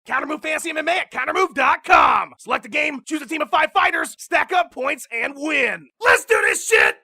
Countermove Fantasy MMA at countermove.com. Select a game, choose a team of 5 fighters, stack up points, and win. Let's do this shit!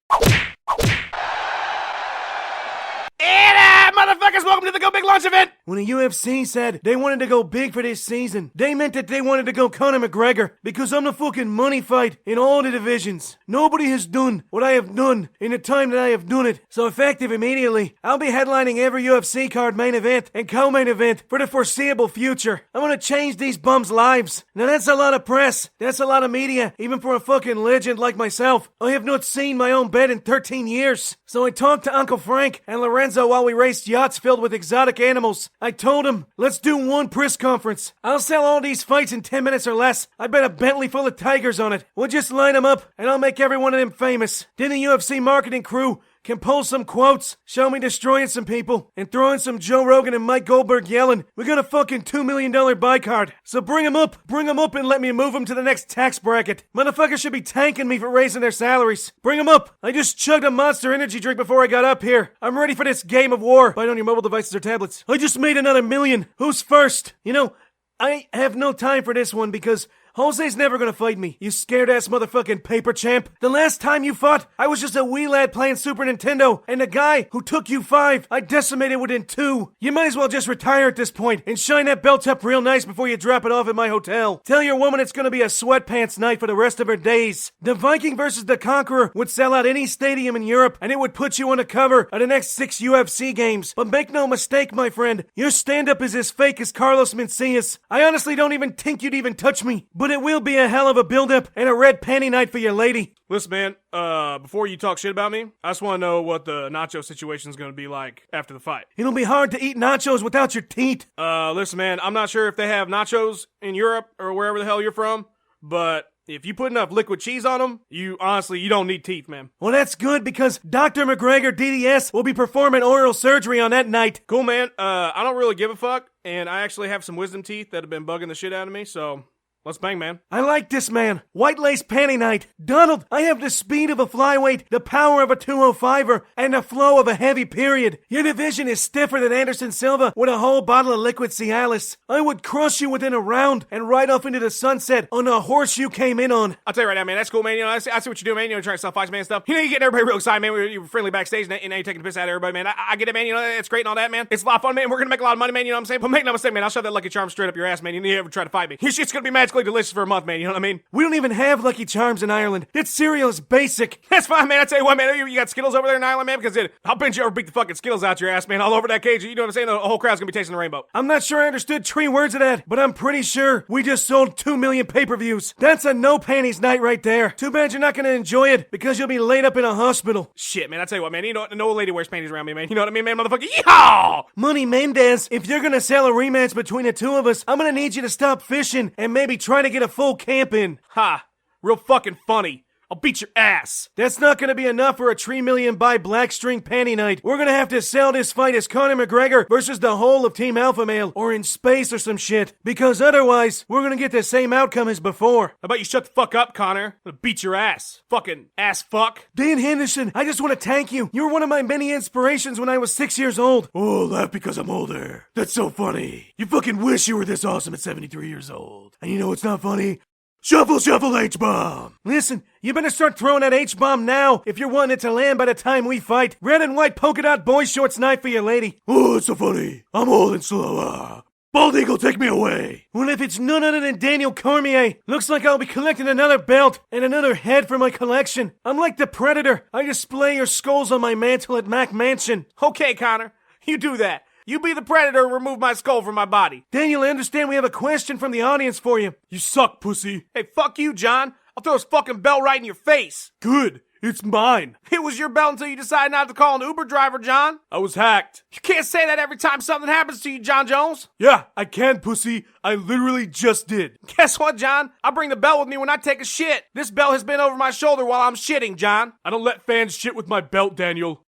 And motherfuckers, welcome to the Go Big launch event! When the UFC said they wanted to go big for this season, they meant that they wanted to go Conor McGregor, because I'm the fucking money fight in all the divisions. Nobody has done what I have done in the time that I have done it. So effective immediately, I'll be headlining every UFC card main event and co-main event for the foreseeable future. I'm gonna change these bums' lives. Now that's a lot of press. That's a lot of media, even for a fucking legend like myself. I have not seen my own bed in 13 years. So I talked to Uncle Frank and Lorenzo while we raced yachts filled with exotic animals. I told him, let's do one press conference. I'll sell all these fights in 10 minutes or less. I bet a Bentley full of tigers on it. We'll just line them up, and I'll make every one of them famous. Then the UFC marketing crew can pull some quotes, show me destroying some people, and throw in some Joe Rogan and Mike Goldberg yelling, we got a fucking $2 million buy card. So bring 'em up and let me move 'em to the next tax bracket. Motherfuckers should be thanking me for raising their salaries. Bring 'em up. I just chugged a Monster Energy drink before I got up here. I'm ready for this game of war. Fight on your mobile devices or tablets. I just made another $1 million. Who's first? You know, I have no time for this one because Jose's never gonna fight me, you scared-ass motherfucking paper champ. The last time you fought, I was just a wee lad playing Super Nintendo, and the guy who took you 5, I decimated within 2. You might as well just retire at this point and shine that belt up real nice before you drop it off at my hotel. Tell your woman it's gonna be a sweatpants night for the rest of her days. The Viking versus the Conqueror would sell out any stadium in Europe, and it would put you on the cover of the next 6 UFC games. But make no mistake, my friend, your stand-up is as fake as Carlos Mencias. I honestly don't even think you'd even touch me. But it will be a hell of a build-up and a red panty night for your lady. Listen, man, before you talk shit about me, I just want to know what the nacho situation's gonna be like after the fight. It'll be hard to eat nachos without your teeth. Listen, man, I'm not sure if they have nachos in Europe or wherever the hell you're from, but if you put enough liquid cheese on them, you don't need teeth, man. Well, that's good because Dr. McGregor DDS will be performing oral surgery on that night. Cool, man. I don't really give a fuck, and I actually have some wisdom teeth that have been bugging the shit out of me, so let's bang, man. I like this, man. White lace panty night. Donald, I have the speed of a flyweight, the power of a 205er, and the flow of a heavy period. Your division is stiffer than Anderson Silva with a whole bottle of liquid Cialis. I would crush you within a round and ride off into the sunset on a horse you came in on. I'll tell you right now, man, that's cool, man. You know, I see what you do, man. You know, trying to sell fights, man, and stuff. You know, you getting everybody real excited, man. You're friendly backstage, and now you're taking the piss out of everybody, man. I get it, man. You know, it's great and all that, man. It's a lot of fun, man. We're gonna make a lot of money, man. You know what I'm saying? But make no mistake, man. I'll shove that Lucky Charm straight up your ass, man. You ever try to fight me? Your shit's gonna be magically delicious for a month, man. You know what I mean? We don't even have Lucky Charms in Ireland. That cereal is basic. That's fine, man. I tell you what, man. You got Skittles over there in Ireland, man, because I'll bet you ever beat the fucking Skittles out your ass, man, all over that cage. You know what I'm saying? The whole crowd's gonna be tasting the rainbow. I'm not sure I understood 3 words of that, but I'm pretty sure we just sold 2 million pay-per-views. That's a no panties night right there. Too bad you're not gonna enjoy it because you'll be laid up in a hospital. Shit, man. I tell you what, man. You know, no lady wears panties around me, man. You know what I mean, man, motherfucker? Yeehaw! Money Mendez, if you're gonna sell a rematch between the two of us, I'm gonna need you to stop fishing and maybe try to get a full camp in. Ha! Real fucking funny. I'll beat your ass. That's not gonna be enough for a 3 million buy black string panty night. We're gonna have to sell this fight as Conor McGregor versus the whole of Team Alpha Male, or in space or some shit. Because otherwise, we're gonna get the same outcome as before. How about you shut the fuck up, Conor? I'm gonna beat your ass. Fucking ass fuck. Dan Henderson, I just want to thank you. You were one of my many inspirations when I was 6 years old. Oh, laugh because I'm older. That's so funny. You fucking wish you were this awesome at 73 years old. And you know what's not funny? Shuffle, shuffle, H-bomb! Listen, you better start throwing that H-bomb now if you're wanting it to land by the time we fight. Red and white polka dot boy shorts night for your lady. Oh, it's so funny. I'm old and slow. Bald Eagle, take me away. Well, if it's none other than Daniel Cormier, looks like I'll be collecting another belt and another head for my collection. I'm like the Predator. I display your skulls on my mantle at Mac Mansion. Okay, Conor, you do that. You be the Predator and remove my skull from my body. Daniel, I understand we have a question from the audience for you. You suck, pussy. Hey, fuck you, John. I'll throw his fucking belt right in your face. Good. It's mine. It was your belt until you decided not to call an Uber driver, John. I was hacked. You can't say that every time something happens to you, Jon Jones. Yeah, I can, pussy. I literally just did. Guess what, John? I bring the belt with me when I take a shit. This belt has been over my shoulder while I'm shitting, John. I don't let fans shit with my belt, Daniel.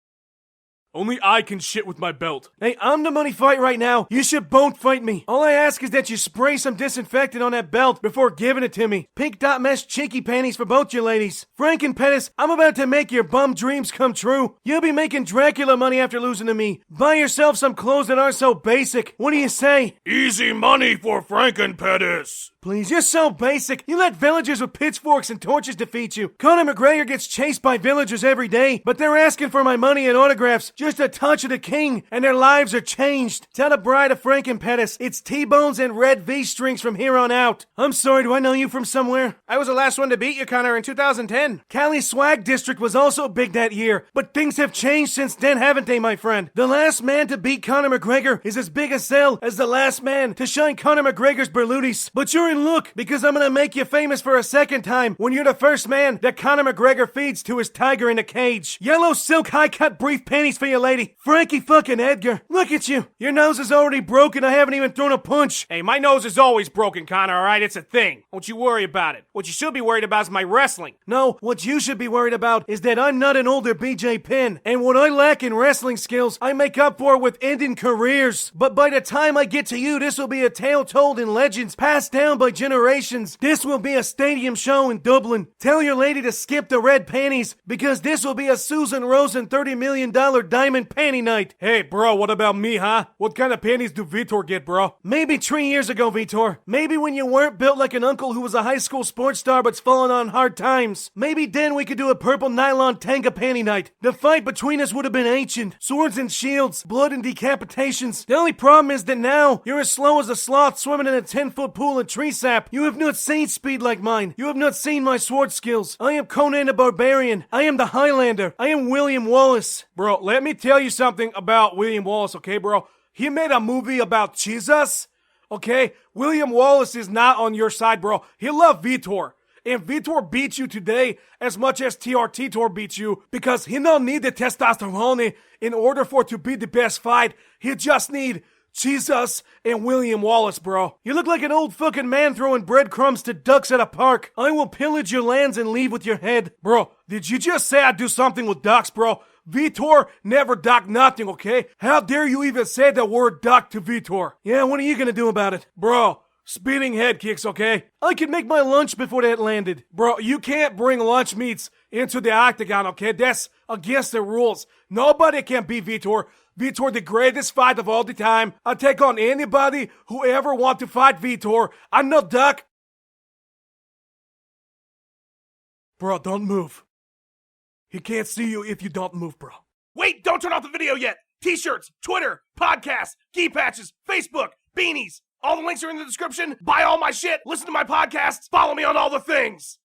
Only I can shit with my belt. Hey, I'm the money fight right now. You should both fight me. All I ask is that you spray some disinfectant on that belt before giving it to me. Pink dot mesh cheeky panties for both you ladies. Frank and Pettis, I'm about to make your bum dreams come true. You'll be making Dracula money after losing to me. Buy yourself some clothes that aren't so basic. What do you say? Easy money for Frank and Pettis. Please, you're so basic. You let villagers with pitchforks and torches defeat you. Conor McGregor gets chased by villagers every day, but they're asking for my money and autographs. Just a touch of the king, and their lives are changed. Tell the bride of Frank and Pettis, it's T-bones and red V-strings from here on out. I'm sorry, do I know you from somewhere? I was the last one to beat you, Conor, in 2010. Cali's swag district was also big that year, but things have changed since then, haven't they, my friend? The last man to beat Conor McGregor is as big a sell as the last man to shine Conor McGregor's Berlutis. But you're in luck, because I'm gonna make you famous for a second time when you're the first man that Conor McGregor feeds to his tiger in a cage. Yellow silk high-cut brief panties for you, lady. Frankie fucking Edgar. Look at you. Your nose is already broken. I haven't even thrown a punch. Hey, my nose is always broken, Conor, alright? It's a thing. Don't you worry about it. What you should be worried about is my wrestling. No, what you should be worried about is that I'm not an older BJ Penn, and what I lack in wrestling skills, I make up for with ending careers. But by the time I get to you, this will be a tale told in legends, passed down by generations. This will be a stadium show in Dublin. Tell your lady to skip the red panties, because this will be a Susan Rosen $30 million diamond panty night. Hey, bro, what about me, huh? What kind of panties do Vitor get, bro? Maybe 3 years ago, Vitor. Maybe when you weren't built like an uncle who was a high school sports star but's fallen on hard times. Maybe then we could do a purple nylon tanga panty night. The fight between us would have been ancient. Swords and shields, blood and decapitations. The only problem is that now, you're as slow as a sloth swimming in a 10-foot pool of tree sap. You have not seen speed like mine. You have not seen my sword skills. I am Conan the Barbarian. I am the Highlander. I am William Wallace. Bro, let me tell you something about William Wallace, okay, bro? He made a movie about Jesus, okay? William Wallace is not on your side, bro. He loved Vitor. And Vitor beats you today as much as TRT Tor beats you because he don't need the testosterone in order for it to be the best fight. He just need Jesus and William Wallace, bro. You look like an old fucking man throwing breadcrumbs to ducks at a park. I will pillage your lands and leave with your head. Bro, did you just say I'd do something with ducks, bro? Vitor never ducked nothing, okay? How dare you even say the word duck to Vitor? Yeah, what are you gonna do about it? Bro, spinning head kicks, okay? I could make my lunch before that landed. Bro, you can't bring lunch meats into the octagon, okay? That's against the rules. Nobody can beat Vitor. Vitor, the greatest fight of all the time. I take on anybody who ever want to fight Vitor. I'm no duck. Bro, don't move. He can't see you if you don't move, bro. Wait, don't turn off the video yet. T-shirts, Twitter, podcasts, key patches, Facebook, beanies. All the links are in the description. Buy all my shit. Listen to my podcasts. Follow me on all the things.